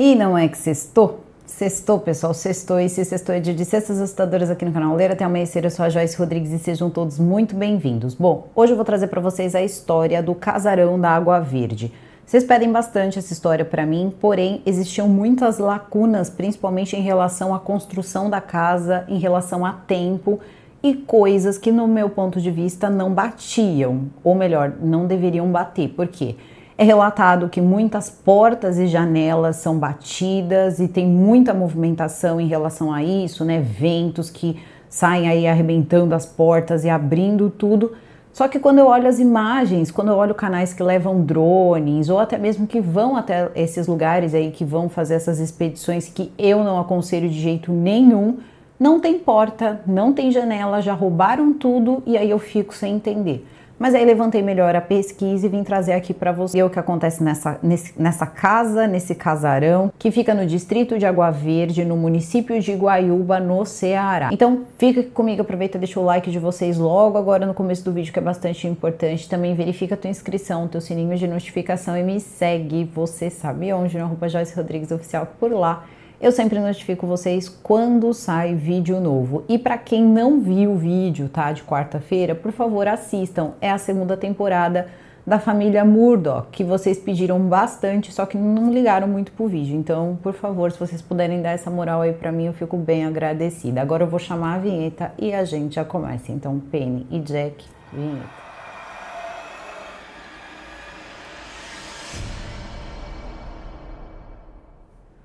E não é que sextou? Sextou, pessoal, sextou. E se sextou é dia de sextas assustadoras aqui no canal Ler Até Amanhecer. Eu sou a Joyce Rodrigues e sejam todos muito bem-vindos. Bom, hoje eu vou trazer para vocês a história do casarão da Água Verde. Vocês pedem bastante essa história para mim, porém existiam muitas lacunas, principalmente em relação à construção da casa, em relação a tempo e coisas que no meu ponto de vista não batiam, ou melhor, não deveriam bater. Por quê? É relatado que muitas portas e janelas são batidas e tem muita movimentação em relação a isso, né? Ventos que saem aí arrebentando as portas e abrindo tudo. Só que quando eu olho as imagens, quando eu olho canais que levam drones ou até mesmo que vão até esses lugares aí, que vão fazer essas expedições que eu não aconselho de jeito nenhum, não tem porta, não tem janela, já roubaram tudo e aí eu fico sem entender. Mas aí levantei melhor a pesquisa e vim trazer aqui para você o que acontece nessa casa, nesse casarão, que fica no distrito de Água Verde, no município de Guaiúba, no Ceará. Então fica aqui comigo, aproveita, deixa o like de vocês logo agora no começo do vídeo, que é bastante importante. Também verifica a tua inscrição, teu sininho de notificação e me segue, você sabe onde, no @Joyce Rodrigues Oficial, por lá. Eu sempre notifico vocês quando sai vídeo novo. E para quem não viu o vídeo, tá, de quarta-feira, por favor, assistam. É a segunda temporada da família Murdoch, que vocês pediram bastante, só que não ligaram muito pro vídeo. Então, por favor, se vocês puderem dar essa moral aí para mim, eu fico bem agradecida. Agora eu vou chamar a vinheta e a gente já começa. Então, Penny e Jack, vinheta.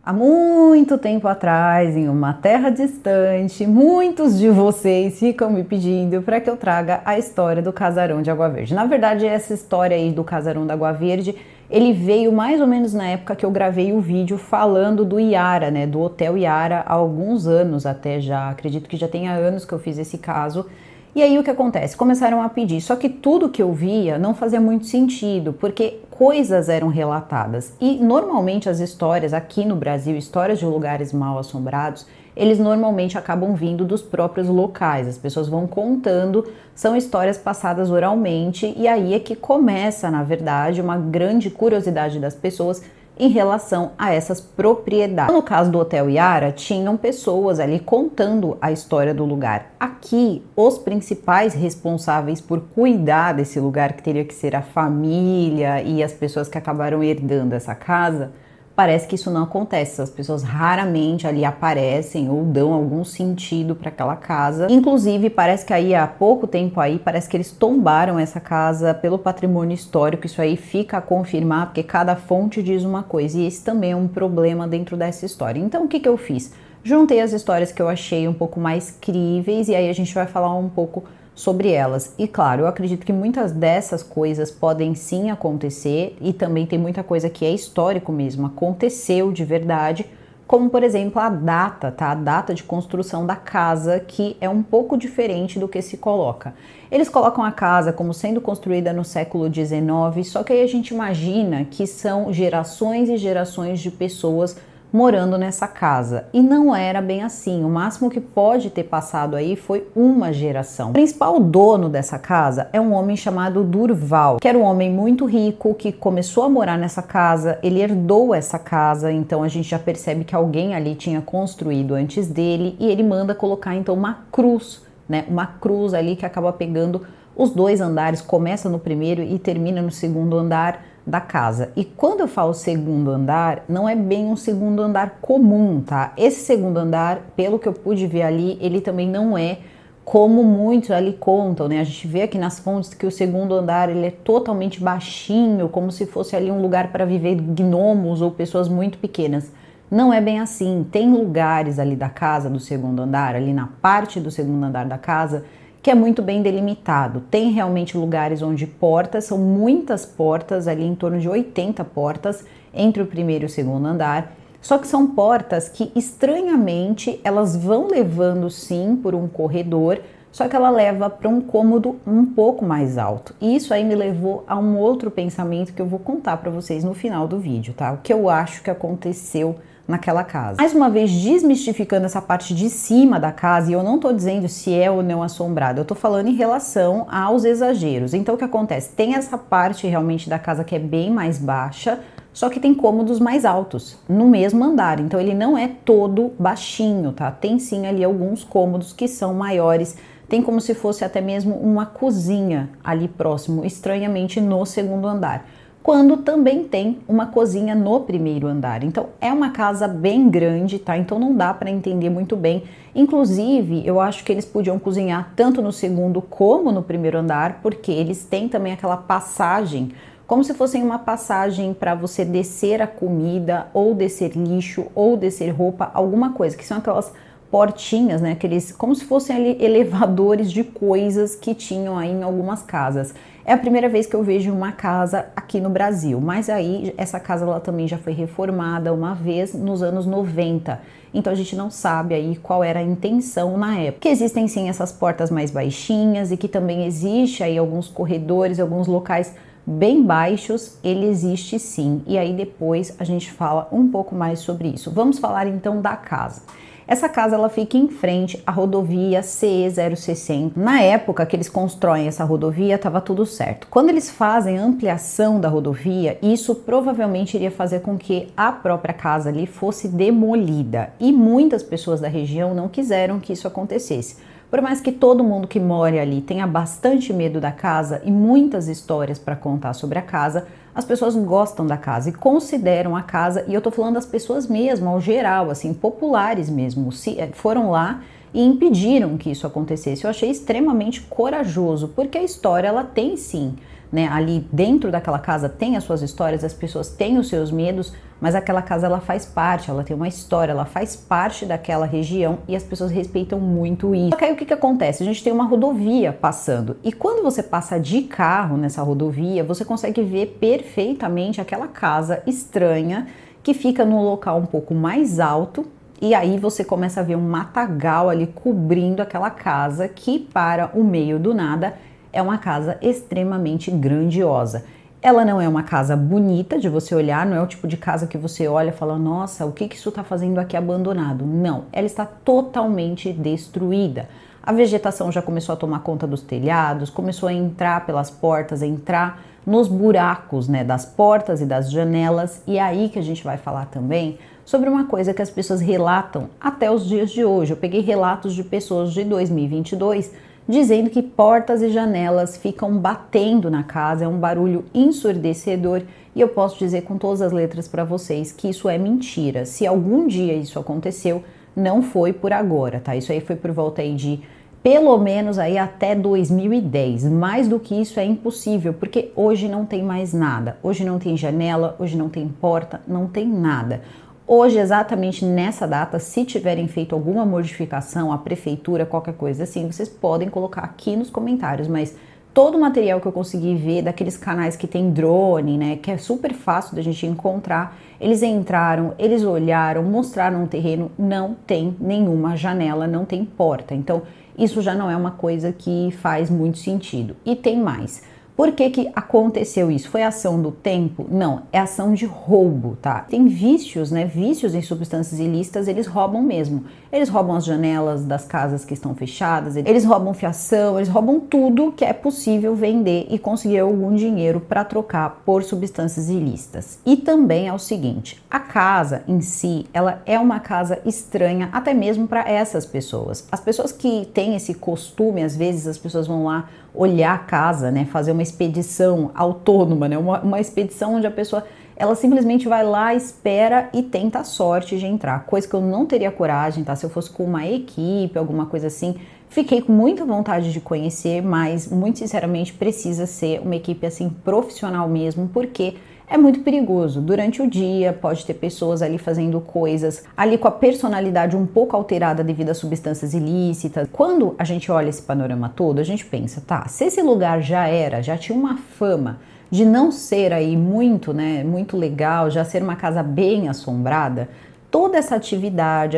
Há muito tempo atrás, em uma terra distante, muitos de vocês ficam me pedindo para que eu traga a história do casarão de Água Verde. Na verdade, essa história aí do casarão da Água Verde, ele veio mais ou menos na época que eu gravei o vídeo falando do Iara, né, do Hotel Iara, há alguns anos até já, acredito que já tenha anos que eu fiz esse caso. E aí o que acontece? Começaram a pedir, só que tudo que eu via não fazia muito sentido, porque coisas eram relatadas. E normalmente as histórias aqui no Brasil, histórias de lugares mal assombrados, eles normalmente acabam vindo dos próprios locais. As pessoas vão contando, são histórias passadas oralmente, e aí é que começa, na verdade, uma grande curiosidade das pessoas em relação a essas propriedades. No caso do Hotel Iara, tinham pessoas ali contando a história do lugar. Aqui, os principais responsáveis por cuidar desse lugar, que teria que ser a família e as pessoas que acabaram herdando essa casa, parece que isso não acontece. As pessoas raramente ali aparecem ou dão algum sentido para aquela casa. Inclusive, parece que aí há pouco tempo aí, parece que eles tombaram essa casa pelo patrimônio histórico. Isso aí fica a confirmar, porque cada fonte diz uma coisa. E esse também é um problema dentro dessa história. Então, o que eu fiz? Juntei as histórias que eu achei um pouco mais críveis e aí a gente vai falar um pouco sobre elas. E claro, eu acredito que muitas dessas coisas podem sim acontecer e também tem muita coisa que é histórico mesmo, aconteceu de verdade, como por exemplo a data, tá? A data de construção da casa, que é um pouco diferente do que se coloca. Eles colocam a casa como sendo construída no século XIX, só que aí a gente imagina que são gerações e gerações de pessoas morando nessa casa. E não era bem assim. O máximo que pode ter passado aí foi uma geração. O principal dono dessa casa é um homem chamado Durval, que era um homem muito rico, que começou a morar nessa casa, ele herdou essa casa, então a gente já percebe que alguém ali tinha construído antes dele, e ele manda colocar então uma cruz, né? Uma cruz ali que acaba pegando os dois andares, começa no primeiro e termina no segundo andar da casa. E quando eu falo segundo andar, não é bem um segundo andar comum, tá? Esse segundo andar, pelo que eu pude ver ali, ele também não é como muitos ali contam, né? A gente vê aqui nas fontes que o segundo andar ele é totalmente baixinho, como se fosse ali um lugar para viver gnomos ou pessoas muito pequenas. Não é bem assim. Tem lugares ali da casa do segundo andar, ali na parte do segundo andar da casa, que é muito bem delimitado. Tem realmente lugares onde portas, são muitas portas, ali em torno de 80 portas entre o primeiro e o segundo andar, só que são portas que estranhamente elas vão levando sim por um corredor, só que ela leva para um cômodo um pouco mais alto. E isso aí me levou a um outro pensamento que eu vou contar para vocês no final do vídeo, tá? O que eu acho que aconteceu naquela casa. Mais uma vez, desmistificando essa parte de cima da casa, e eu não tô dizendo se é ou não assombrado, eu tô falando em relação aos exageros. Então, o que acontece? Tem essa parte realmente da casa que é bem mais baixa, só que tem cômodos mais altos, no mesmo andar, então ele não é todo baixinho, tá? Tem sim ali alguns cômodos que são maiores, tem como se fosse até mesmo uma cozinha ali próximo, estranhamente no segundo andar, quando também tem uma cozinha no primeiro andar. Então é uma casa bem grande, tá? Então não dá para entender muito bem. Inclusive, eu acho que eles podiam cozinhar tanto no segundo como no primeiro andar, porque eles têm também aquela passagem, como se fosse uma passagem para você descer a comida, ou descer lixo, ou descer roupa, alguma coisa, que são aquelas portinhas, né? Aqueles, como se fossem ali elevadores de coisas que tinham aí em algumas casas. É a primeira vez que eu vejo uma casa aqui no Brasil, mas aí essa casa ela também já foi reformada uma vez nos anos 90. Então a gente não sabe aí qual era a intenção na época. Que existem sim essas portas mais baixinhas e que também existe aí alguns corredores, alguns locais bem baixos, ele existe sim. E aí depois a gente fala um pouco mais sobre isso. Vamos falar então da casa. Essa casa ela fica em frente à rodovia CE 060. Na época que eles constroem essa rodovia, estava tudo certo. Quando eles fazem a ampliação da rodovia, isso provavelmente iria fazer com que a própria casa ali fosse demolida. E muitas pessoas da região não quiseram que isso acontecesse. Por mais que todo mundo que mora ali tenha bastante medo da casa e muitas histórias para contar sobre a casa, as pessoas gostam da casa e consideram a casa, e eu tô falando das pessoas mesmo, ao geral, assim, populares mesmo, foram lá e impediram que isso acontecesse. Eu achei extremamente corajoso, porque a história ela tem sim, né, ali dentro daquela casa tem as suas histórias, as pessoas têm os seus medos, mas aquela casa ela faz parte, ela tem uma história, ela faz parte daquela região e as pessoas respeitam muito isso. Só que aí o que acontece? A gente tem uma rodovia passando e quando você passa de carro nessa rodovia, você consegue ver perfeitamente aquela casa estranha que fica num local um pouco mais alto. E aí você começa a ver um matagal ali cobrindo aquela casa que, para o meio do nada, é uma casa extremamente grandiosa. Ela não é uma casa bonita de você olhar, não é o tipo de casa que você olha e fala, nossa, o que isso está fazendo aqui abandonado? Não, ela está totalmente destruída. A vegetação já começou a tomar conta dos telhados, começou a entrar pelas portas, a entrar nos buracos, né, das portas e das janelas. E é aí que a gente vai falar também sobre uma coisa que as pessoas relatam até os dias de hoje. Eu peguei relatos de pessoas de 2022 dizendo que portas e janelas ficam batendo na casa, é um barulho ensurdecedor, e eu posso dizer com todas as letras para vocês que isso é mentira. Se algum dia isso aconteceu, não foi por agora, tá? Isso aí foi por volta aí de pelo menos aí até 2010. Mais do que isso é impossível, porque hoje não tem mais nada. Hoje não tem janela, hoje não tem porta, não tem nada. Hoje, exatamente nessa data, se tiverem feito alguma modificação, a prefeitura, qualquer coisa assim, vocês podem colocar aqui nos comentários, mas todo o material que eu consegui ver, daqueles canais que tem drone, né, que é super fácil da gente encontrar, eles entraram, eles olharam, mostraram um terreno, não tem nenhuma janela, não tem porta, então isso já não é uma coisa que faz muito sentido. E tem mais. Por que aconteceu isso? Foi ação do tempo? Não, é ação de roubo, tá? Tem vícios, né? Vícios em substâncias ilícitas, eles roubam mesmo. Eles roubam as janelas das casas que estão fechadas, eles roubam fiação, eles roubam tudo que é possível vender e conseguir algum dinheiro para trocar por substâncias ilícitas. E também é o seguinte, a casa em si, ela é uma casa estranha até mesmo para essas pessoas. As pessoas que têm esse costume, às vezes as pessoas vão lá olhar a casa, né, fazer uma expedição autônoma, né, uma expedição onde a pessoa, ela simplesmente vai lá, espera e tenta a sorte de entrar, coisa que eu não teria coragem, tá, se eu fosse com uma equipe, alguma coisa assim. Fiquei com muita vontade de conhecer, mas muito sinceramente precisa ser uma equipe assim profissional mesmo, porque é muito perigoso. Durante o dia pode ter pessoas ali fazendo coisas, ali com a personalidade um pouco alterada devido a substâncias ilícitas. Quando a gente olha esse panorama todo, a gente pensa, tá, se esse lugar já tinha uma fama de não ser aí muito, né, muito legal, já ser uma casa bem assombrada, toda essa atividade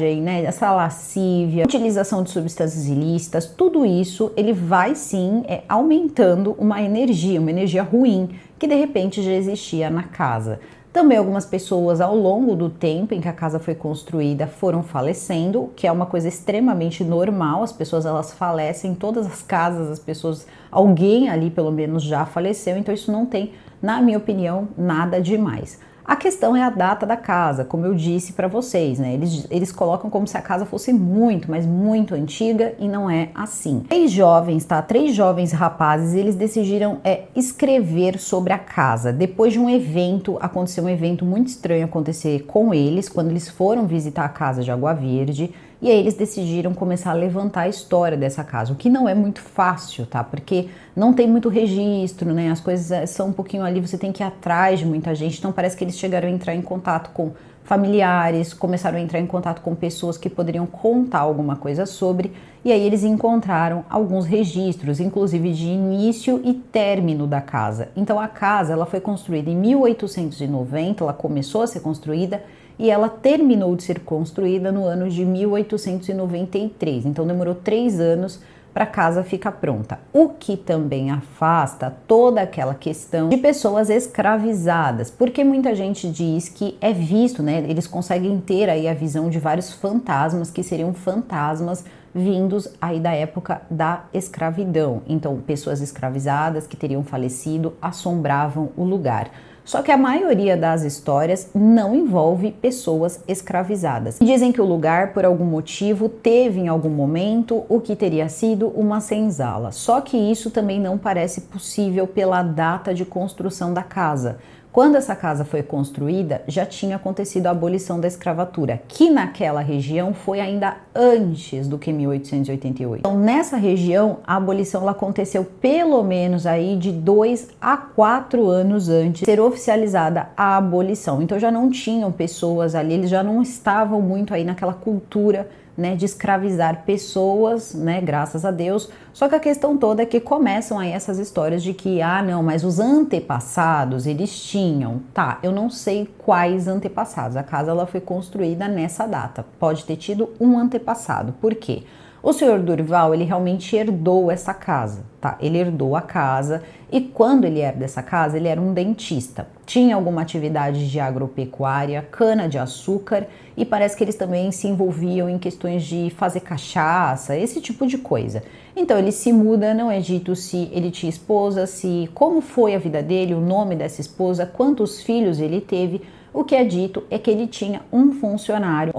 aí, né, essa lascívia, utilização de substâncias ilícitas, tudo isso, ele vai sim aumentando uma energia ruim que de repente já existia na casa. Também algumas pessoas ao longo do tempo em que a casa foi construída foram falecendo, que é uma coisa extremamente normal. As pessoas elas falecem, em todas as casas as pessoas, alguém ali pelo menos já faleceu, então isso não tem, na minha opinião, nada demais. A questão é a data da casa, como eu disse para vocês, né? Eles colocam como se a casa fosse muito, mas muito antiga e não é assim. Três jovens rapazes, eles decidiram escrever sobre a casa. Depois de um evento, aconteceu um evento muito estranho acontecer com eles, quando eles foram visitar a casa de Água Verde. E aí eles decidiram começar a levantar a história dessa casa, o que não é muito fácil, tá? Porque não tem muito registro, né? As coisas são um pouquinho ali, você tem que ir atrás de muita gente, então parece que eles chegaram a entrar em contato com familiares, começaram a entrar em contato com pessoas que poderiam contar alguma coisa sobre, e aí eles encontraram alguns registros, inclusive de início e término da casa. Então a casa, ela foi construída em 1890, ela começou a ser construída, e ela terminou de ser construída no ano de 1893, então demorou 3 anos para a casa ficar pronta, o que também afasta toda aquela questão de pessoas escravizadas, porque muita gente diz que é visto, né, eles conseguem ter aí a visão de vários fantasmas, que seriam fantasmas vindos aí da época da escravidão, então pessoas escravizadas que teriam falecido assombravam o lugar. Só que a maioria das histórias não envolve pessoas escravizadas. Dizem que o lugar, por algum motivo, teve em algum momento o que teria sido uma senzala. Só que isso também não parece possível pela data de construção da casa. Quando essa casa foi construída, já tinha acontecido a abolição da escravatura, que naquela região foi ainda antes do que 1888. Então, nessa região, a abolição ela aconteceu pelo menos aí de 2 a 4 anos antes de ser oficializada a abolição. Então, já não tinham pessoas ali, eles já não estavam muito aí naquela cultura, né, de escravizar pessoas, né, graças a Deus. Só que a questão toda é que começam aí essas histórias de que, não, mas os antepassados, eles tinham, tá, eu não sei quais antepassados, a casa ela foi construída nessa data, pode ter tido um antepassado, por quê? O senhor Durval, ele realmente herdou essa casa, tá? Ele herdou a casa e quando ele herda essa casa, ele era um dentista. Tinha alguma atividade de agropecuária, cana-de-açúcar e parece que eles também se envolviam em questões de fazer cachaça, esse tipo de coisa. Então ele se muda, não é dito se ele tinha esposa, se como foi a vida dele, o nome dessa esposa, quantos filhos ele teve. O que é dito é que ele tinha um funcionário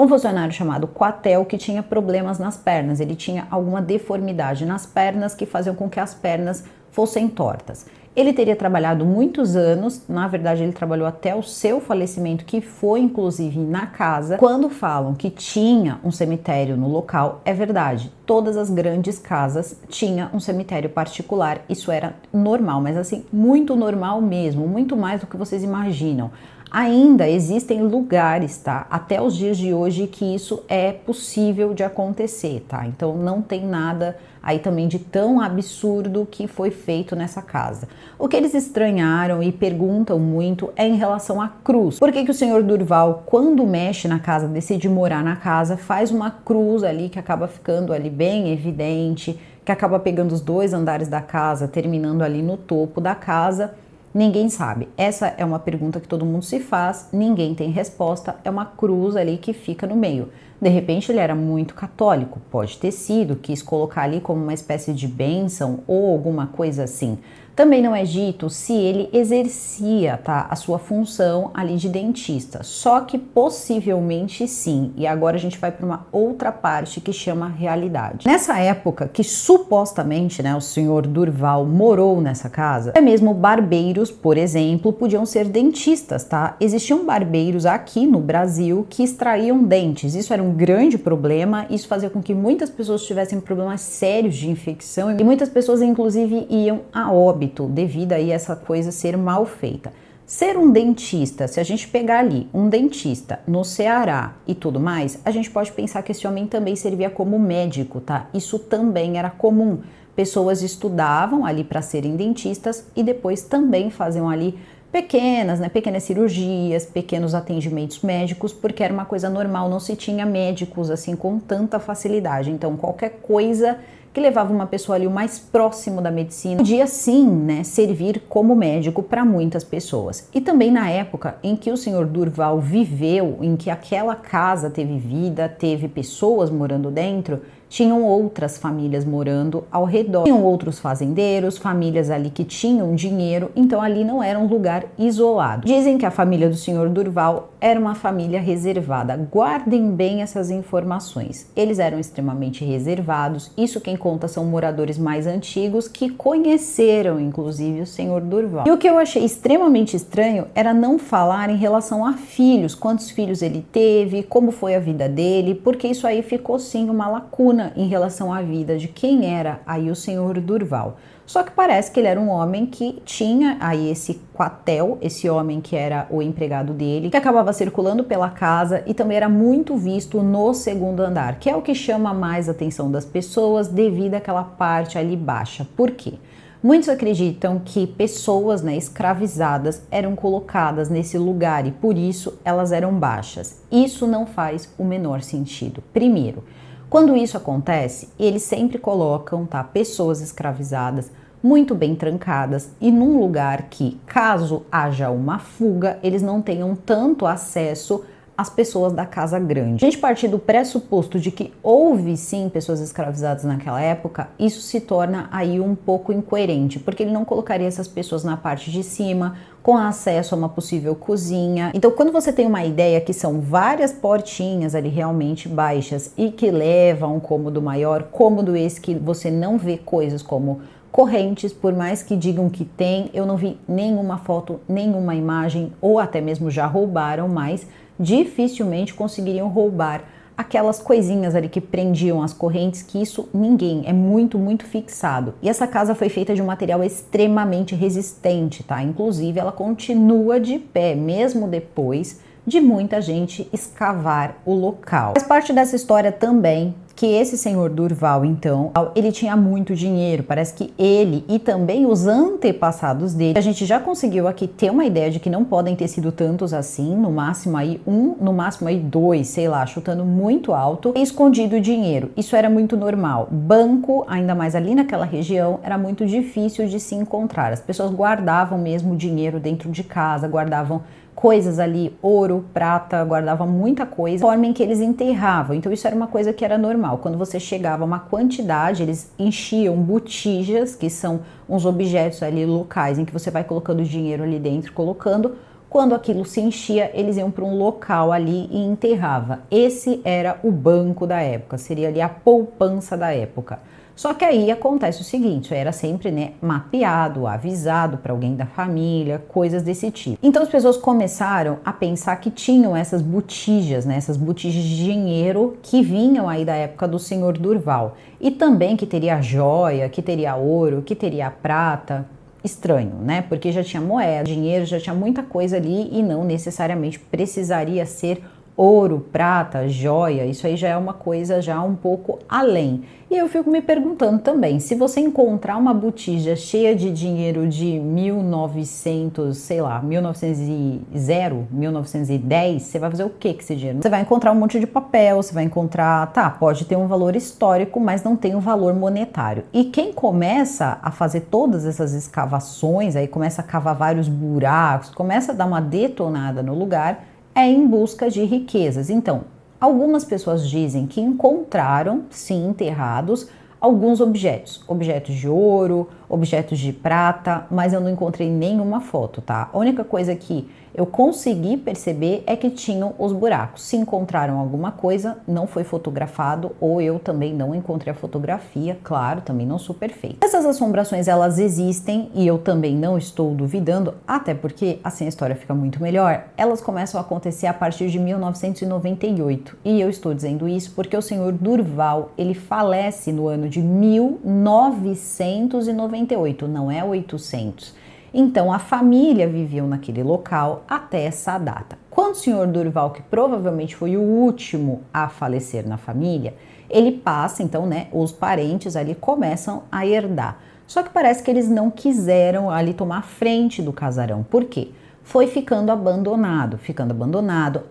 chamado Quatel, que tinha problemas nas pernas. Ele tinha alguma deformidade nas pernas que faziam com que as pernas fossem tortas. Ele teria trabalhado muitos anos, na verdade ele trabalhou até o seu falecimento, que foi inclusive na casa. Quando falam que tinha um cemitério no local, é verdade. Todas as grandes casas tinham um cemitério particular, isso era normal, mas assim, muito normal mesmo, muito mais do que vocês imaginam. Ainda existem lugares, tá? Até os dias de hoje que isso é possível de acontecer, tá? Então não tem nada aí também de tão absurdo que foi feito nessa casa. O que eles estranharam e perguntam muito é em relação à cruz. Por que que o senhor Durval, quando mexe na casa, decide morar na casa, faz uma cruz ali que acaba ficando ali bem evidente, que acaba pegando os 2 andares da casa, terminando ali no topo da casa? Ninguém sabe. Essa é uma pergunta que todo mundo se faz, ninguém tem resposta, é uma cruz ali que fica no meio. De repente ele era muito católico, pode ter sido, quis colocar ali como uma espécie de bênção ou alguma coisa assim. Também não é dito se ele exercia, tá, a sua função ali de dentista, só que possivelmente sim. E agora a gente vai para uma outra parte que chama realidade. Nessa época que supostamente, né, o senhor Durval morou nessa casa, até mesmo barbeiros, por exemplo, podiam ser dentistas, tá? Existiam barbeiros aqui no Brasil que extraíam dentes. Isso era um grande problema, isso fazia com que muitas pessoas tivessem problemas sérios de infecção e muitas pessoas inclusive iam a óbito devido a essa coisa ser mal feita. Ser um dentista, se a gente pegar ali um dentista no Ceará e tudo mais, a gente pode pensar que esse homem também servia como médico, tá? Isso também era comum. Pessoas estudavam ali para serem dentistas e depois também faziam ali pequenas cirurgias, pequenos atendimentos médicos, porque era uma coisa normal, não se tinha médicos assim com tanta facilidade. Então, qualquer coisa que levava uma pessoa ali o mais próximo da medicina, podia sim, né, servir como médico para muitas pessoas. E também na época em que o senhor Durval viveu, em que aquela casa teve vida, teve pessoas morando dentro, tinham outras famílias morando ao redor. Tinham outros fazendeiros, famílias ali que tinham dinheiro, então ali não era um lugar isolado. Dizem que a família do senhor Durval era uma família reservada. Guardem bem essas informações. Eles eram extremamente reservados. Isso quem conta são moradores mais antigos que conheceram, inclusive, o senhor Durval. E o que eu achei extremamente estranho era não falar em relação a filhos, quantos filhos ele teve, como foi a vida dele, porque isso aí ficou sim uma lacuna em relação à vida de quem era aí o senhor Durval. Só que parece que ele era um homem que tinha aí esse quartel, esse homem que era o empregado dele, que acabava circulando pela casa e também era muito visto no segundo andar, que é o que chama mais a atenção das pessoas devido àquela parte ali baixa. Por quê? Muitos acreditam que pessoas, né, escravizadas eram colocadas nesse lugar e por isso elas eram baixas. Isso não faz o menor sentido. Primeiro, quando isso acontece, eles sempre colocam, tá, pessoas escravizadas muito bem trancadas e num lugar que, caso haja uma fuga, eles não tenham tanto acesso às pessoas da casa grande. A gente partir do pressuposto de que houve sim pessoas escravizadas naquela época, isso se torna aí um pouco incoerente, porque ele não colocaria essas pessoas na parte de cima, com acesso a uma possível cozinha. Então, quando você tem uma ideia que são várias portinhas ali realmente baixas e que levam a um cômodo maior, cômodo esse que você não vê coisas como correntes, por mais que digam que tem, eu não vi nenhuma foto, nenhuma imagem, ou até mesmo já roubaram, mas dificilmente conseguiriam roubar aquelas coisinhas ali que prendiam as correntes, que isso ninguém, é muito, muito fixado. E essa casa foi feita de um material extremamente resistente, tá? Inclusive, ela continua de pé, mesmo depois de muita gente escavar o local. Faz parte dessa história também que esse senhor Durval, então, ele tinha muito dinheiro. Parece que ele e também os antepassados dele, a gente já conseguiu aqui ter uma ideia de que não podem ter sido tantos assim, no máximo aí um, no máximo aí dois, sei lá, chutando muito alto, escondido o dinheiro. Isso era muito normal. Banco, ainda mais ali naquela região, era muito difícil de se encontrar. As pessoas guardavam mesmo dinheiro dentro de casa, guardavam coisas ali, ouro, prata, guardava muita coisa, forma em que eles enterravam. Então isso era uma coisa que era normal. Quando você chegava a uma quantidade, eles enchiam botijas, que são uns objetos ali locais em que você vai colocando dinheiro ali dentro, colocando. Quando aquilo se enchia, eles iam para um local ali e enterrava. Esse era o banco da época, seria ali a poupança da época. Só que aí acontece o seguinte, era sempre, né, mapeado, avisado para alguém da família, coisas desse tipo. Então as pessoas começaram a pensar que tinham essas botijas, né, essas botijas de dinheiro que vinham aí da época do senhor Durval. E também que teria joia, que teria ouro, que teria prata. Estranho, né? Porque já tinha moeda, dinheiro, já tinha muita coisa ali e não necessariamente precisaria ser ouro, prata, joia, isso aí já é uma coisa já um pouco além. E eu fico me perguntando também, se você encontrar uma botija cheia de dinheiro de 1900, sei lá, 1910, você vai fazer o que com esse dinheiro? Você vai encontrar um monte de papel, você vai encontrar, tá, pode ter um valor histórico, mas não tem um valor monetário. E quem começa a fazer todas essas escavações, aí começa a cavar vários buracos, começa a dar uma detonada no lugar, é em busca de riquezas. Então, algumas pessoas dizem que encontraram, sim, enterrados, alguns objetos de ouro, objetos de prata, mas eu não encontrei nenhuma foto, tá? A única coisa que eu consegui perceber é que tinham os buracos. Se encontraram alguma coisa, não foi fotografado, ou eu também não encontrei a fotografia, claro, também não sou perfeita. Essas assombrações, elas existem e eu também não estou duvidando, até porque assim a história fica muito melhor. Elas começam a acontecer a partir de 1998 e eu estou dizendo isso porque o senhor Durval, ele falece no ano de 1998, não é 800. Então, a família viveu naquele local até essa data. Quando o senhor Durval, que provavelmente foi o último a falecer na família, ele passa, então, né, os parentes ali começam a herdar. Só que parece que eles não quiseram ali tomar frente do casarão. Por quê? foi ficando abandonado.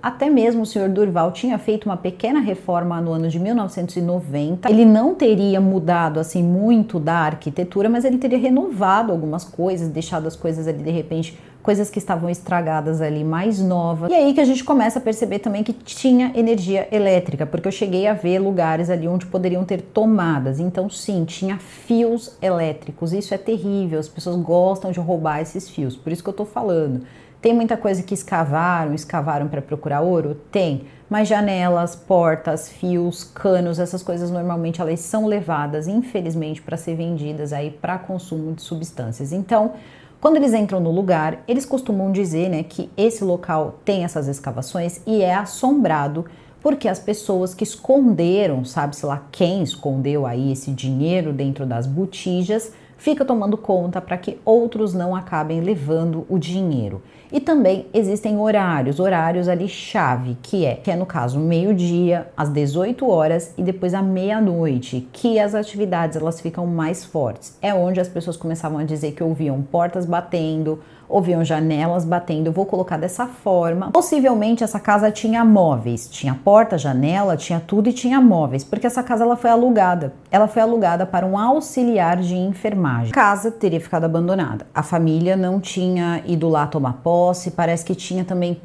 Até mesmo o senhor Durval tinha feito uma pequena reforma no ano de 1990. Ele não teria mudado assim muito da arquitetura, mas ele teria renovado algumas coisas, deixado as coisas ali de repente, coisas que estavam estragadas ali mais novas. E aí que a gente começa a perceber também que tinha energia elétrica, porque eu cheguei a ver lugares ali onde poderiam ter tomadas. Então sim, tinha fios elétricos. Isso é terrível, as pessoas gostam de roubar esses fios, por isso que eu tô falando. Tem muita coisa que escavaram para procurar ouro? Tem, mas janelas, portas, fios, canos, essas coisas normalmente elas são levadas, infelizmente, para ser vendidas aí para consumo de substâncias. Então, quando eles entram no lugar, eles costumam dizer, né, que esse local tem essas escavações e é assombrado porque as pessoas que esconderam, sabe-se lá quem escondeu aí esse dinheiro dentro das botijas, fica tomando conta para que outros não acabem levando o dinheiro. E também existem horários ali chave, que é no caso meio-dia, às 18 horas e depois à meia-noite, que as atividades elas ficam mais fortes. É onde as pessoas começavam a dizer que ouviam portas batendo, ouviam janelas batendo. Eu vou colocar dessa forma. Possivelmente essa casa tinha móveis, tinha porta, janela, tinha tudo e tinha móveis, porque essa casa ela foi alugada. Ela foi alugada para um auxiliar de enfermagem. A casa teria ficado abandonada. A família não tinha ido lá tomar posse. Parece que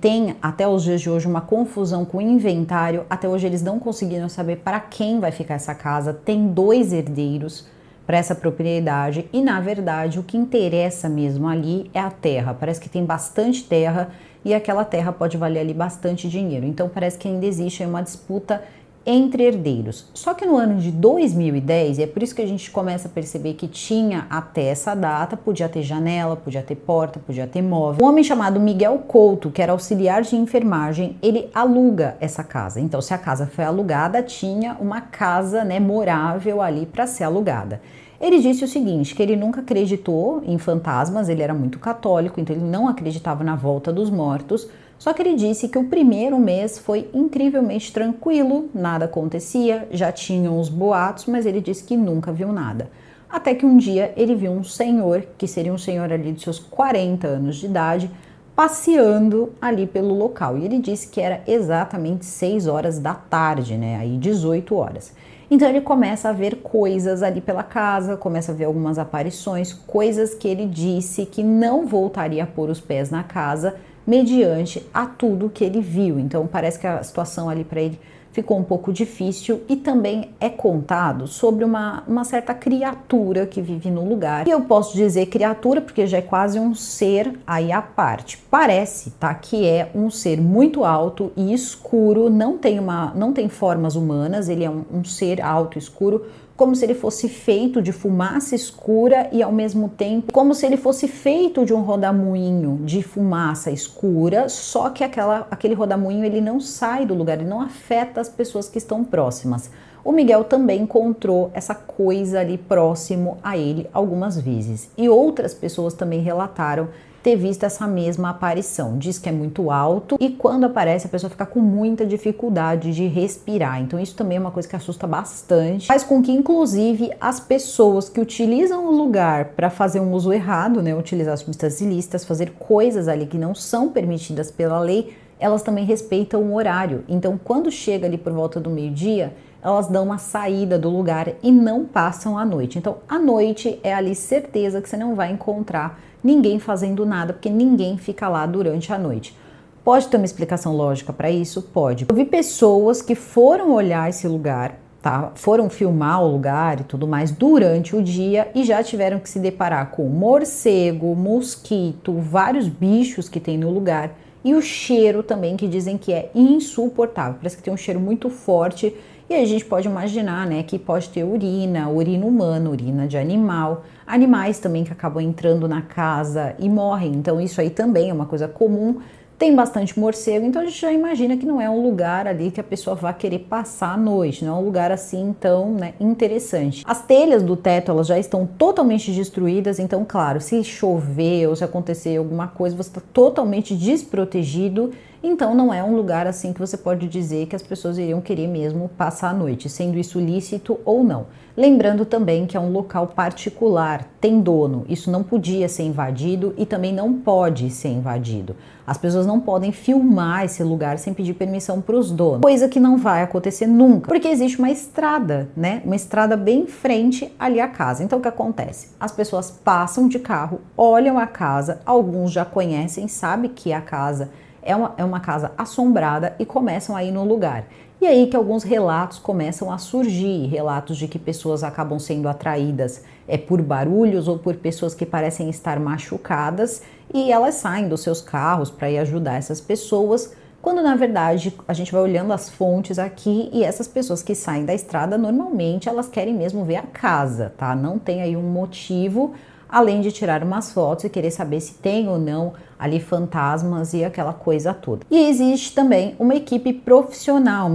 tem até os dias de hoje uma confusão com o inventário. Até hoje eles não conseguiram saber para quem vai ficar essa casa. Tem 2 herdeiros para essa propriedade e na verdade o que interessa mesmo ali é a terra. Parece que tem bastante terra e aquela terra pode valer ali bastante dinheiro. Então parece que ainda existe uma disputa entre herdeiros. Só que no ano de 2010, e é por isso que a gente começa a perceber que tinha até essa data, podia ter janela, podia ter porta, podia ter móvel. Um homem chamado Miguel Couto, que era auxiliar de enfermagem, ele aluga essa casa. Então, se a casa foi alugada, tinha uma casa, né, morável ali para ser alugada. Ele disse o seguinte, que ele nunca acreditou em fantasmas, ele era muito católico, então ele não acreditava na volta dos mortos. Só que ele disse que o primeiro mês foi incrivelmente tranquilo, nada acontecia, já tinham os boatos, mas ele disse que nunca viu nada. Até que um dia ele viu um senhor, que seria um senhor ali de seus 40 anos de idade, passeando ali pelo local. E ele disse que era exatamente 6 horas da tarde, né? Aí 18 horas. Então ele começa a ver coisas ali pela casa, começa a ver algumas aparições, coisas que ele disse que não voltaria a pôr os pés na casa, mediante a tudo que ele viu. Então parece que a situação ali para ele ficou um pouco difícil e também é contado sobre uma certa criatura que vive no lugar. E eu posso dizer criatura porque já é quase um ser aí à parte. Parece, tá, que é um ser muito alto e escuro, não tem formas humanas, ele é um ser alto e escuro, como se ele fosse feito de fumaça escura e ao mesmo tempo como se ele fosse feito de um rodamuinho de fumaça escura, só que aquele rodamuinho ele não sai do lugar, ele não afeta as pessoas que estão próximas. O Miguel também encontrou essa coisa ali próximo a ele algumas vezes e outras pessoas também relataram ter visto essa mesma aparição. Diz que é muito alto e quando aparece a pessoa fica com muita dificuldade de respirar. Então isso também é uma coisa que assusta bastante. Faz com que inclusive as pessoas que utilizam o lugar para fazer um uso errado, né, utilizar substâncias ilícitas, fazer coisas ali que não são permitidas pela lei, elas também respeitam o horário. Então quando chega ali por volta do meio-dia, elas dão uma saída do lugar e não passam a noite. Então a noite é ali certeza que você não vai encontrar ninguém fazendo nada, porque ninguém fica lá durante a noite. Pode ter uma explicação lógica para isso? Pode. Eu vi pessoas que foram olhar esse lugar, tá? Foram filmar o lugar e tudo mais durante o dia e já tiveram que se deparar com morcego, mosquito, vários bichos que tem no lugar e o cheiro também que dizem que é insuportável. Parece que tem um cheiro muito forte. E aí a gente pode imaginar, né, que pode ter urina humana, urina de animal, animais também que acabam entrando na casa e morrem. Então isso aí também é uma coisa comum. Tem bastante morcego, então a gente já imagina que não é um lugar ali que a pessoa vai querer passar a noite, não é um lugar assim tão, né, interessante. As telhas do teto elas já estão totalmente destruídas, então claro, se chover ou se acontecer alguma coisa, você está totalmente desprotegido Então não é um lugar assim que você pode dizer que as pessoas iriam querer mesmo passar a noite, sendo isso lícito ou não. Lembrando também que é um local particular, tem dono, isso não podia ser invadido e também não pode ser invadido. As pessoas não podem filmar esse lugar sem pedir permissão para os donos, coisa que não vai acontecer nunca, porque existe uma estrada, né? Uma estrada bem em frente ali à casa. Então o que acontece? As pessoas passam de carro, olham a casa, alguns já conhecem, sabem que a casa é uma casa assombrada e começam a ir no lugar. E aí que alguns relatos começam a surgir, relatos de que pessoas acabam sendo atraídas por barulhos ou por pessoas que parecem estar machucadas e elas saem dos seus carros para ir ajudar essas pessoas, quando na verdade a gente vai olhando as fontes aqui e essas pessoas que saem da estrada normalmente elas querem mesmo ver a casa, tá? Não tem aí um motivo além de tirar umas fotos e querer saber se tem ou não ali fantasmas e aquela coisa toda. E existe também uma equipe profissional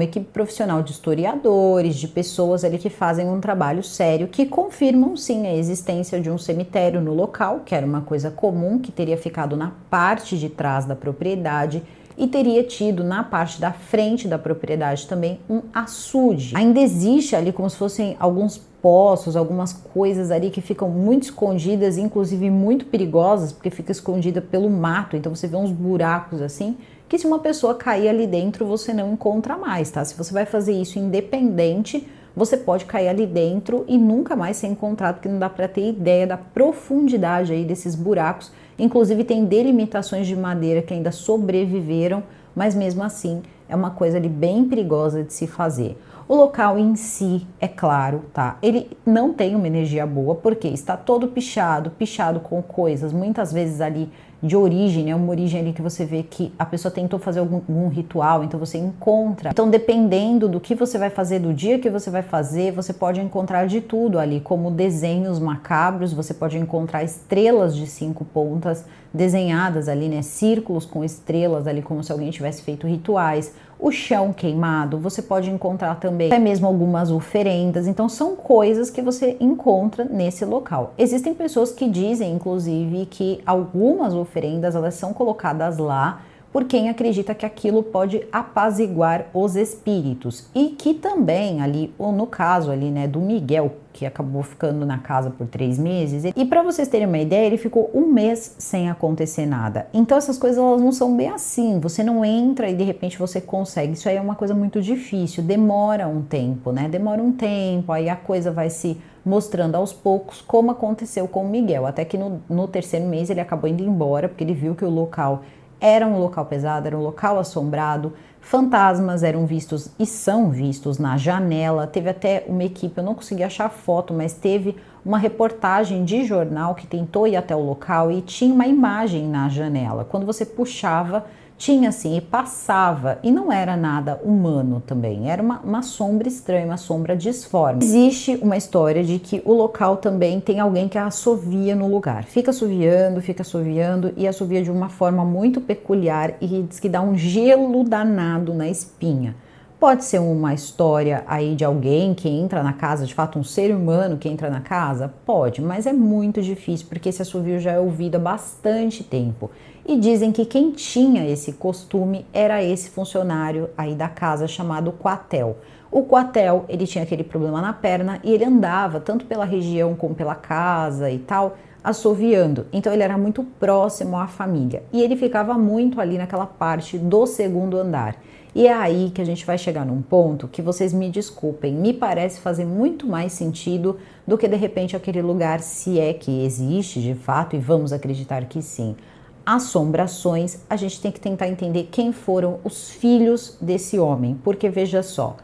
de historiadores, de pessoas ali que fazem um trabalho sério, que confirmam sim a existência de um cemitério no local, que era uma coisa comum, que teria ficado na parte de trás da propriedade, e teria tido na parte da frente da propriedade também um açude. Ainda existe ali como se fossem alguns poços, algumas coisas ali que ficam muito escondidas, inclusive muito perigosas, porque fica escondida pelo mato, então você vê uns buracos assim, que se uma pessoa cair ali dentro, você não encontra mais, tá? Se você vai fazer isso independente, você pode cair ali dentro e nunca mais ser encontrado, porque não dá para ter ideia da profundidade aí desses buracos. Inclusive tem delimitações de madeira que ainda sobreviveram, mas mesmo assim é uma coisa ali bem perigosa de se fazer. O local em si, é claro, tá? Ele não tem uma energia boa, porque está todo pichado com coisas, muitas vezes ali de origem, né? Uma origem ali que você vê que a pessoa tentou fazer algum ritual, então você encontra. Então, dependendo do que você vai fazer, do dia que você vai fazer, você pode encontrar de tudo ali, como desenhos macabros, você pode encontrar estrelas de 5 pontas desenhadas ali, né? Círculos com estrelas ali, como se alguém tivesse feito rituais. O chão queimado, você pode encontrar também até mesmo algumas oferendas, então são coisas que você encontra nesse local. Existem pessoas que dizem, inclusive, que algumas oferendas elas são colocadas lá por quem acredita que aquilo pode apaziguar os espíritos e que também ali, ou no caso ali, né, do Miguel, que acabou ficando na casa por 3 meses, e para vocês terem uma ideia, ele ficou 1 mês sem acontecer nada. Então essas coisas elas não são bem assim, você não entra e de repente você consegue, isso aí é uma coisa muito difícil, demora um tempo, né, aí a coisa vai se mostrando aos poucos, como aconteceu com o Miguel, até que no 3º mês ele acabou indo embora, porque ele viu que o local era um local pesado, era um local assombrado, fantasmas eram vistos e são vistos na janela. Teve até uma equipe, eu não consegui achar foto, mas teve uma reportagem de jornal que tentou ir até o local e tinha uma imagem na janela. Quando você puxava, tinha assim e passava, e não era nada humano também, era uma sombra estranha, uma sombra disforme. Existe uma história de que o local também tem alguém que assovia no lugar, fica assoviando e assovia de uma forma muito peculiar e diz que dá um gelo danado na espinha. Pode ser uma história aí de alguém que entra na casa, de fato um ser humano que entra na casa? Pode, mas é muito difícil porque esse assovio já é ouvido há bastante tempo. E dizem que quem tinha esse costume era esse funcionário aí da casa chamado Coatel. O Coatel, ele tinha aquele problema na perna e ele andava tanto pela região como pela casa e tal, assoviando. Então ele era muito próximo à família e ele ficava muito ali naquela parte do 2º andar. E é aí que a gente vai chegar num ponto que vocês me desculpem, me parece fazer muito mais sentido do que de repente aquele lugar, se é que existe de fato, e vamos acreditar que sim. Assombrações, a gente tem que tentar entender quem foram os filhos desse homem, porque veja só,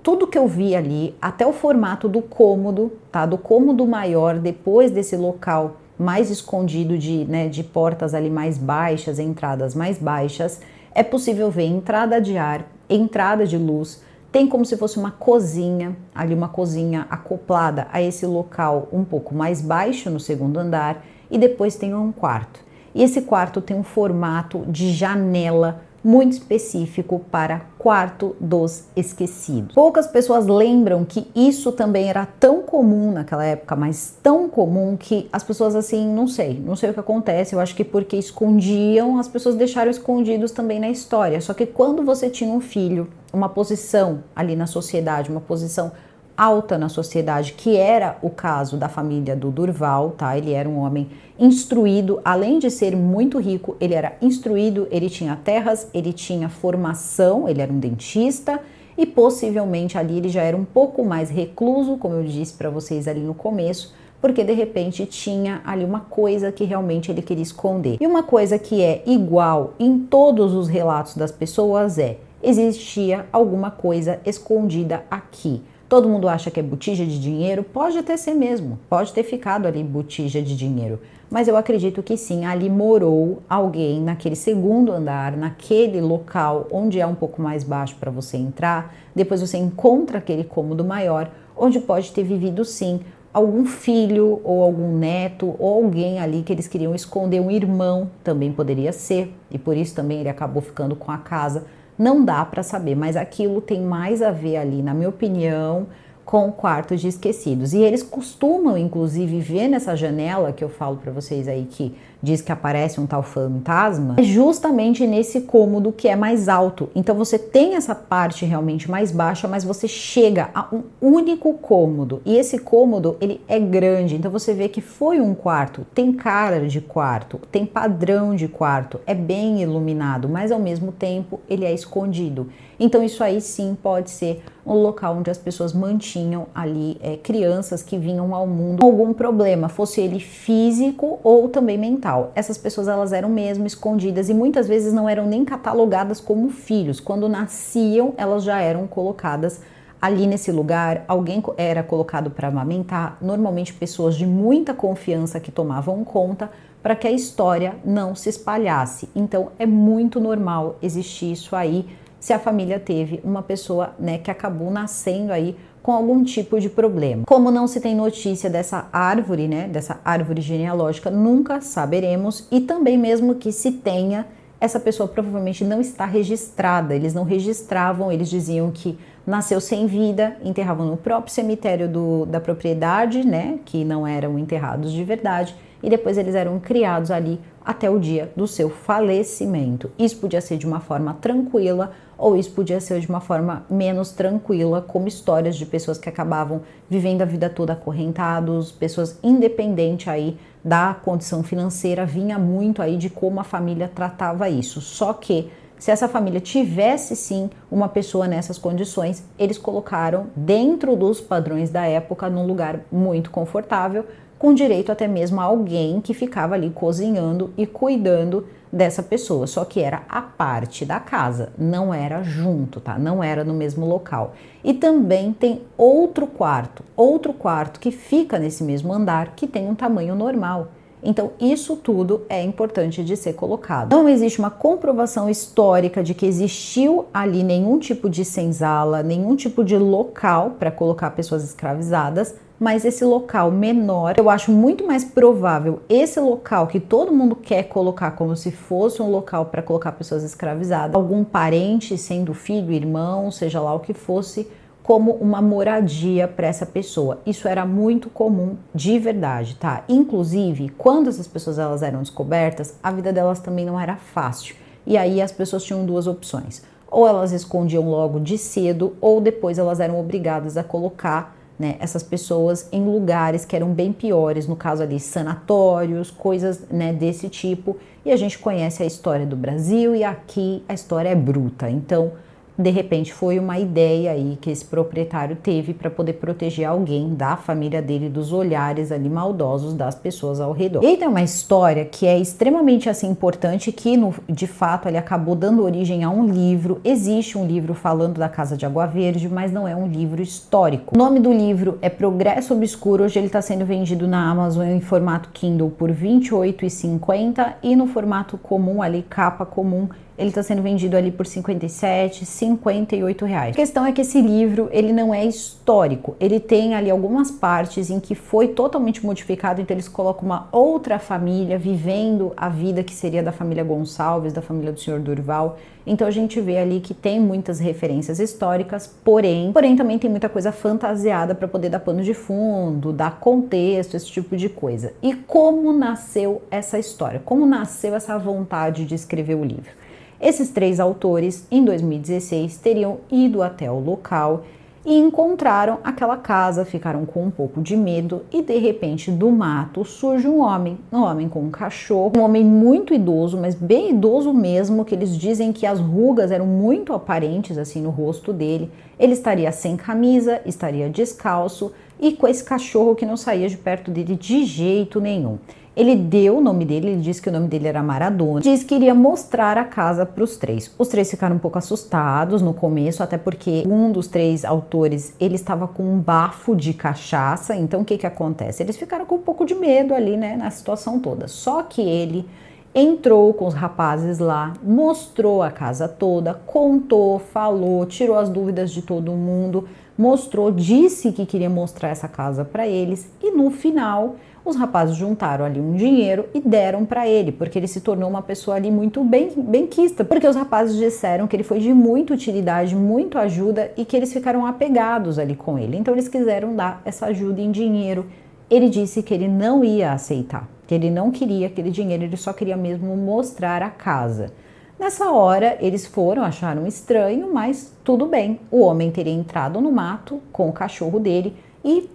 tudo que eu vi ali, até o formato do cômodo, tá? Do cômodo maior, depois desse local mais escondido de portas ali mais baixas, entradas mais baixas, é possível ver entrada de ar, entrada de luz, tem como se fosse uma cozinha, ali uma cozinha acoplada a esse local um pouco mais baixo no 2º andar, e depois tem um quarto. E esse quarto tem um formato de janela muito específico para quarto dos esquecidos. Poucas pessoas lembram que isso também era tão comum naquela época, mas tão comum que as pessoas assim, não sei o que acontece, eu acho que porque escondiam, as pessoas deixaram escondidos também na história. Só que quando você tinha um filho, uma posição ali na sociedade, uma posição alta na sociedade, que era o caso da família do Durval, tá? Ele era um homem instruído, além de ser muito rico, ele era instruído, ele tinha terras, ele tinha formação, ele era um dentista e possivelmente ali ele já era um pouco mais recluso, como eu disse para vocês ali no começo, porque de repente tinha ali uma coisa que realmente ele queria esconder. E uma coisa que é igual em todos os relatos das pessoas existia alguma coisa escondida aqui. Todo mundo acha que é botija de dinheiro, pode até ser mesmo, pode ter ficado ali botija de dinheiro, mas eu acredito que sim, ali morou alguém naquele segundo andar, naquele local onde é um pouco mais baixo para você entrar, depois você encontra aquele cômodo maior, onde pode ter vivido sim algum filho ou algum neto ou alguém ali que eles queriam esconder, um irmão também poderia ser, e por isso também ele acabou ficando com a casa. Não dá para saber, mas aquilo tem mais a ver ali, na minha opinião, com quartos de esquecidos. E eles costumam, inclusive, ver nessa janela que eu falo para vocês aí, que diz que aparece um tal fantasma, é justamente nesse cômodo que é mais alto. Então você tem essa parte realmente mais baixa, mas você chega a um único cômodo. E esse cômodo, ele é grande, então você vê que foi um quarto, tem cara de quarto, tem padrão de quarto, é bem iluminado, mas ao mesmo tempo ele é escondido. Então isso aí sim pode ser um local onde as pessoas mantinham ali crianças que vinham ao mundo com algum problema, fosse ele físico ou também mental. Essas pessoas elas eram mesmo escondidas e muitas vezes não eram nem catalogadas como filhos. Quando nasciam, elas já eram colocadas ali nesse lugar, alguém era colocado para amamentar, normalmente pessoas de muita confiança que tomavam conta para que a história não se espalhasse. Então é muito normal existir isso aí, se a família teve uma pessoa, né, que acabou nascendo aí com algum tipo de problema. Como não se tem notícia dessa árvore, né, dessa árvore genealógica, nunca saberemos, e também mesmo que se tenha, essa pessoa provavelmente não está registrada, eles não registravam, eles diziam que nasceu sem vida, enterravam no próprio cemitério da propriedade, né, que não eram enterrados de verdade, e depois eles eram criados ali até o dia do seu falecimento. Isso podia ser de uma forma tranquila ou isso podia ser de uma forma menos tranquila, como histórias de pessoas que acabavam vivendo a vida toda acorrentados, pessoas independentes aí da condição financeira, vinha muito aí de como a família tratava isso. Só que se essa família tivesse sim uma pessoa nessas condições, eles colocaram dentro dos padrões da época num lugar muito confortável, com direito até mesmo a alguém que ficava ali cozinhando e cuidando dessa pessoa, só que era a parte da casa, não era junto, tá? Não era no mesmo local. E também tem outro quarto que fica nesse mesmo andar, que tem um tamanho normal. Então, isso tudo é importante de ser colocado. Não existe uma comprovação histórica de que existiu ali nenhum tipo de senzala, nenhum tipo de local para colocar pessoas escravizadas, mas esse local menor, eu acho muito mais provável esse local que todo mundo quer colocar como se fosse um local para colocar pessoas escravizadas, algum parente, sendo filho, irmão, seja lá o que fosse, como uma moradia para essa pessoa. Isso era muito comum de verdade, tá? Inclusive, quando essas pessoas elas eram descobertas, a vida delas também não era fácil. E aí as pessoas tinham duas opções. Ou elas escondiam logo de cedo, ou depois elas eram obrigadas a colocar, né, essas pessoas em lugares que eram bem piores, no caso ali sanatórios, coisas, né, desse tipo. E a gente conhece a história do Brasil e aqui a história é bruta. Então, de repente foi uma ideia aí que esse proprietário teve para poder proteger alguém da família dele dos olhares ali maldosos das pessoas ao redor. E aí tem uma história que é extremamente assim importante, que de fato ele acabou dando origem a um livro. Existe um livro falando da Casa de Água Verde, mas não é um livro histórico. O nome do livro é Progresso Obscuro. Hoje ele está sendo vendido na Amazon em formato Kindle por R$ 28,50 e no formato comum ali, capa comum, ele está sendo vendido ali por 57, 58 reais. A questão é que esse livro, ele não é histórico, ele tem ali algumas partes em que foi totalmente modificado, então eles colocam uma outra família vivendo a vida que seria da família Gonçalves, da família do Sr. Durval. Então a gente vê ali que tem muitas referências históricas, porém também tem muita coisa fantasiada para poder dar pano de fundo, dar contexto, esse tipo de coisa. E como nasceu essa história? Como nasceu essa vontade de escrever o livro? Esses 3 autores, em 2016, teriam ido até o local e encontraram aquela casa, ficaram com um pouco de medo e de repente do mato surge um homem com um cachorro, um homem muito idoso, mas bem idoso mesmo, que eles dizem que as rugas eram muito aparentes assim no rosto dele. Ele estaria sem camisa, estaria descalço e com esse cachorro que não saía de perto dele de jeito nenhum. Ele deu o nome dele, ele disse que o nome dele era Maradona, disse que iria mostrar a casa para os 3. Os 3 ficaram um pouco assustados no começo, até porque um dos 3 autores, ele estava com um bafo de cachaça, então o que acontece? Eles ficaram com um pouco de medo ali, né, na situação toda. Só que ele entrou com os rapazes lá, mostrou a casa toda, contou, falou, tirou as dúvidas de todo mundo, mostrou, disse que queria mostrar essa casa para eles e no final os rapazes juntaram ali um dinheiro e deram para ele, porque ele se tornou uma pessoa ali muito benquista, porque os rapazes disseram que ele foi de muita utilidade, muito ajuda e que eles ficaram apegados ali com ele. Então eles quiseram dar essa ajuda em dinheiro. Ele disse que ele não ia aceitar, que ele não queria aquele dinheiro, ele só queria mesmo mostrar a casa. Nessa hora, eles foram, acharam estranho, mas tudo bem. O homem teria entrado no mato com o cachorro dele e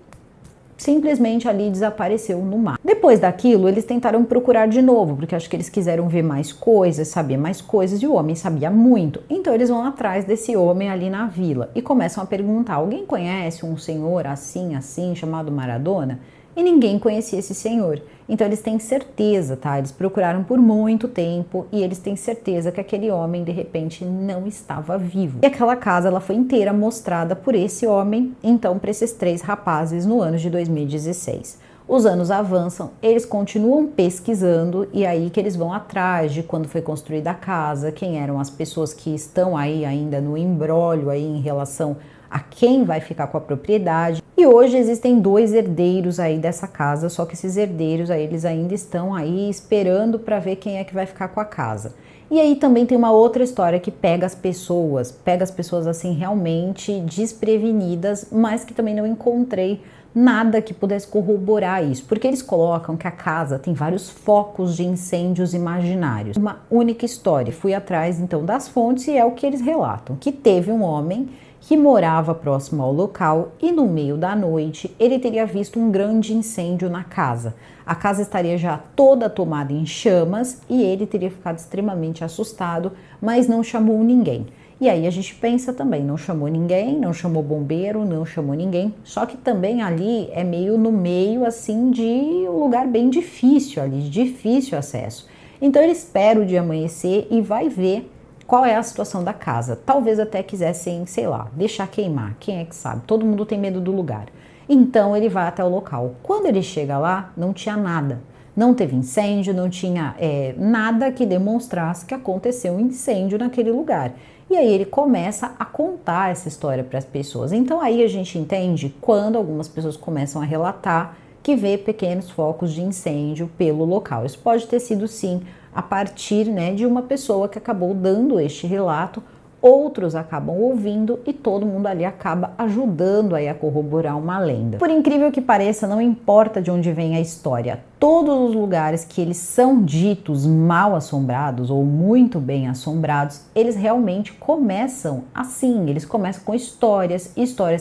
simplesmente ali desapareceu no mar. Depois daquilo, eles tentaram procurar de novo, porque acho que eles quiseram ver mais coisas, saber mais coisas, e o homem sabia muito. Então eles vão atrás desse homem ali na vila e começam a perguntar: alguém conhece um senhor assim, chamado Maradona? E ninguém conhecia esse senhor. Então eles têm certeza, tá? Eles procuraram por muito tempo e eles têm certeza que aquele homem de repente não estava vivo. E aquela casa, ela foi inteira mostrada por esse homem, então para esses 3 rapazes no ano de 2016. Os anos avançam, eles continuam pesquisando e aí que eles vão atrás de quando foi construída a casa, quem eram as pessoas que estão aí ainda no imbróglio aí em relação a quem vai ficar com a propriedade. E hoje existem 2 herdeiros aí dessa casa, só que esses herdeiros aí, eles ainda estão aí esperando para ver quem é que vai ficar com a casa. E aí também tem uma outra história que pega as pessoas assim realmente desprevenidas, mas que também não encontrei nada que pudesse corroborar isso, porque eles colocam que a casa tem vários focos de incêndios imaginários. Uma única história. Fui atrás então das fontes e é o que eles relatam, que teve um homem que morava próximo ao local e no meio da noite ele teria visto um grande incêndio na casa. A casa estaria já toda tomada em chamas e ele teria ficado extremamente assustado, mas não chamou ninguém. E aí a gente pensa também, não chamou ninguém, não chamou bombeiro, não chamou ninguém, só que também ali é meio no meio assim de um lugar bem difícil ali, de difícil acesso. Então ele espera o dia amanhecer e vai ver qual é a situação da casa. Talvez até quisessem, sei lá, deixar queimar, quem é que sabe? Todo mundo tem medo do lugar. Então ele vai até o local. Quando ele chega lá, não tinha nada. Não teve incêndio, não tinha nada que demonstrasse que aconteceu um incêndio naquele lugar. E aí ele começa a contar essa história para as pessoas. Então aí a gente entende quando algumas pessoas começam a relatar que vê pequenos focos de incêndio pelo local. Isso pode ter sido sim a partir, né, de uma pessoa que acabou dando este relato, outros acabam ouvindo e todo mundo ali acaba ajudando aí a corroborar uma lenda. Por incrível que pareça, não importa de onde vem a história, todos os lugares que eles são ditos mal assombrados ou muito bem assombrados, eles realmente começam assim, eles começam com histórias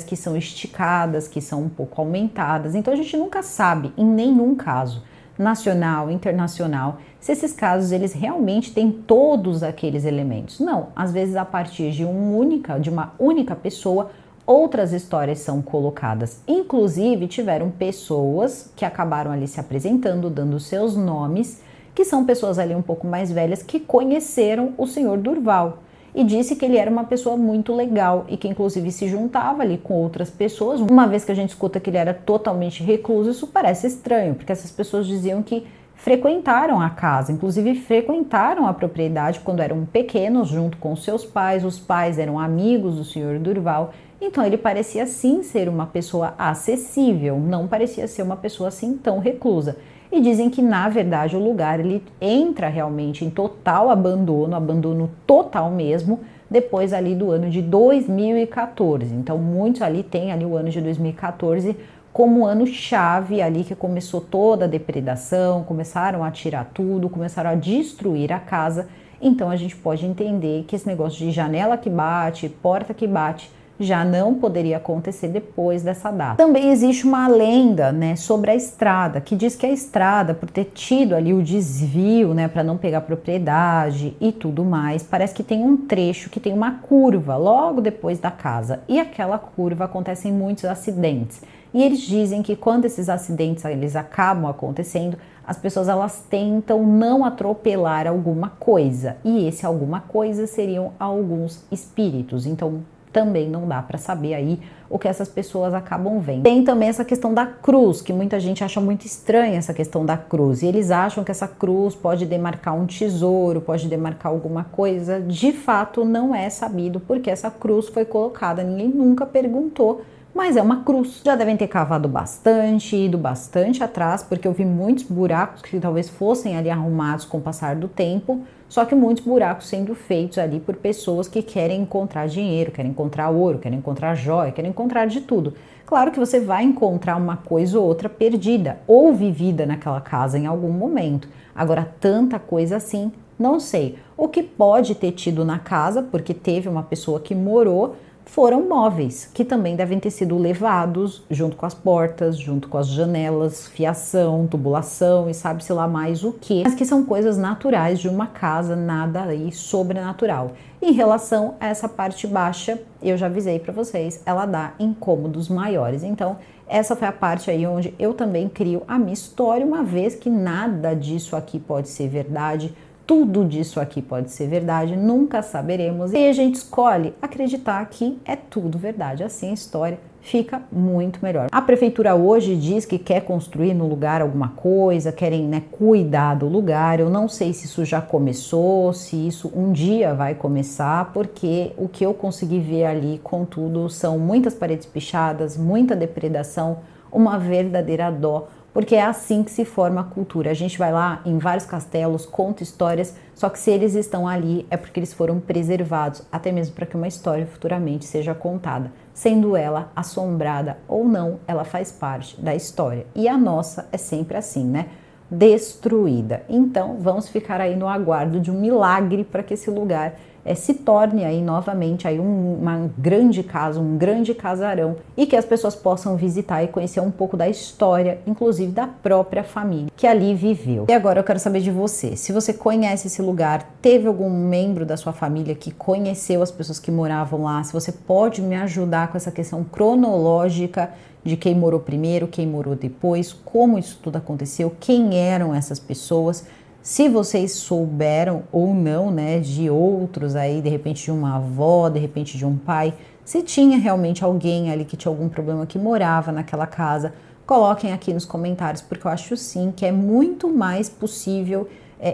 que são esticadas, que são um pouco aumentadas, então a gente nunca sabe, em nenhum caso, nacional, internacional, se esses casos eles realmente têm todos aqueles elementos. Não, às vezes a partir de uma única pessoa, outras histórias são colocadas. Inclusive tiveram pessoas que acabaram ali se apresentando, dando seus nomes, que são pessoas ali um pouco mais velhas que conheceram o senhor Durval. E disse que ele era uma pessoa muito legal e que inclusive se juntava ali com outras pessoas. Uma vez que a gente escuta que ele era totalmente recluso, isso parece estranho, porque essas pessoas diziam que frequentaram a casa, inclusive frequentaram a propriedade quando eram pequenos, junto com seus pais. Os pais eram amigos do senhor Durval, então ele parecia sim ser uma pessoa acessível, não parecia ser uma pessoa assim tão reclusa. E dizem que, na verdade, o lugar ele entra realmente em total abandono, abandono total mesmo, depois ali do ano de 2014. Então, muitos ali têm ali o ano de 2014 como ano chave ali que começou toda a depredação, começaram a tirar tudo, começaram a destruir a casa. Então, a gente pode entender que esse negócio de janela que bate, porta que bate, já não poderia acontecer depois dessa data. Também existe uma lenda, né, sobre a estrada, que diz que a estrada, por ter tido ali o desvio, né, para não pegar propriedade e tudo mais, parece que tem um trecho que tem uma curva logo depois da casa, e aquela curva acontecem muitos acidentes. E eles dizem que quando esses acidentes eles acabam acontecendo, as pessoas elas tentam não atropelar alguma coisa, e esse alguma coisa seriam alguns espíritos. Então também não dá para saber aí o que essas pessoas acabam vendo. Tem também essa questão da cruz, que muita gente acha muito estranha essa questão da cruz. E eles acham que essa cruz pode demarcar um tesouro, pode demarcar alguma coisa. De fato, não é sabido porque essa cruz foi colocada. Ninguém nunca perguntou, mas é uma cruz. Já devem ter cavado bastante, ido bastante atrás, porque eu vi muitos buracos que talvez fossem ali arrumados com o passar do tempo, só que muitos buracos sendo feitos ali por pessoas que querem encontrar dinheiro, querem encontrar ouro, querem encontrar joia, querem encontrar de tudo. Claro que você vai encontrar uma coisa ou outra perdida ou vivida naquela casa em algum momento. Agora, tanta coisa assim, não sei. O que pode ter tido na casa, porque teve uma pessoa que morou, foram móveis, que também devem ter sido levados junto com as portas, junto com as janelas, fiação, tubulação e sabe-se lá mais o que, mas que são coisas naturais de uma casa, nada aí sobrenatural. Em relação a essa parte baixa, eu já avisei para vocês, ela dá incômodos maiores. Então, essa foi a parte aí onde eu também crio a minha história, uma vez que nada disso aqui pode ser verdade. Tudo disso aqui pode ser verdade, nunca saberemos. E a gente escolhe acreditar que é tudo verdade. Assim a história fica muito melhor. A prefeitura hoje diz que quer construir no lugar alguma coisa, querem, né, cuidar do lugar. Eu não sei se isso já começou, se isso um dia vai começar, porque o que eu consegui ver ali, contudo, são muitas paredes pichadas, muita depredação, uma verdadeira dó. Porque é assim que se forma a cultura. A gente vai lá em vários castelos, conta histórias, só que se eles estão ali é porque eles foram preservados, até mesmo para que uma história futuramente seja contada. Sendo ela assombrada ou não, ela faz parte da história. E a nossa é sempre assim, né? Destruída. Então vamos ficar aí no aguardo de um milagre para que esse lugar se torne aí novamente aí uma grande casa, um grande casarão, e que as pessoas possam visitar e conhecer um pouco da história, inclusive da própria família que ali viveu. E agora eu quero saber de você, se você conhece esse lugar, teve algum membro da sua família que conheceu as pessoas que moravam lá, se você pode me ajudar com essa questão cronológica de quem morou primeiro, quem morou depois, como isso tudo aconteceu, quem eram essas pessoas. Se vocês souberam ou não, né, de outros aí, de repente de uma avó, de repente de um pai, se tinha realmente alguém ali que tinha algum problema que morava naquela casa, coloquem aqui nos comentários, porque eu acho sim que é muito mais possível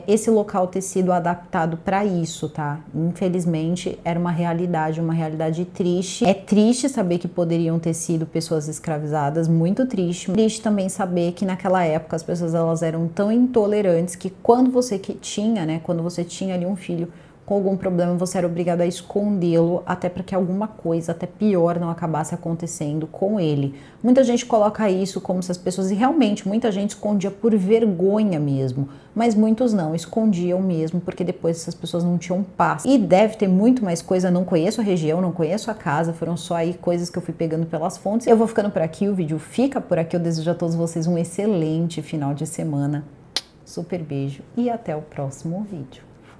esse local ter sido adaptado para isso, tá? Infelizmente era uma realidade triste. É triste saber que poderiam ter sido pessoas escravizadas, muito triste. Triste também saber que naquela época as pessoas elas eram tão intolerantes que quando você tinha ali um filho com algum problema, você era obrigado a escondê-lo até para que alguma coisa, até pior, não acabasse acontecendo com ele. Muita gente coloca isso como se as pessoas, e realmente muita gente escondia por vergonha mesmo, mas muitos não, escondiam mesmo, porque depois essas pessoas não tinham paz. E deve ter muito mais coisa, não conheço a região, não conheço a casa, foram só aí coisas que eu fui pegando pelas fontes. Eu vou ficando por aqui, o vídeo fica por aqui, eu desejo a todos vocês um excelente final de semana. Super beijo e até o próximo vídeo.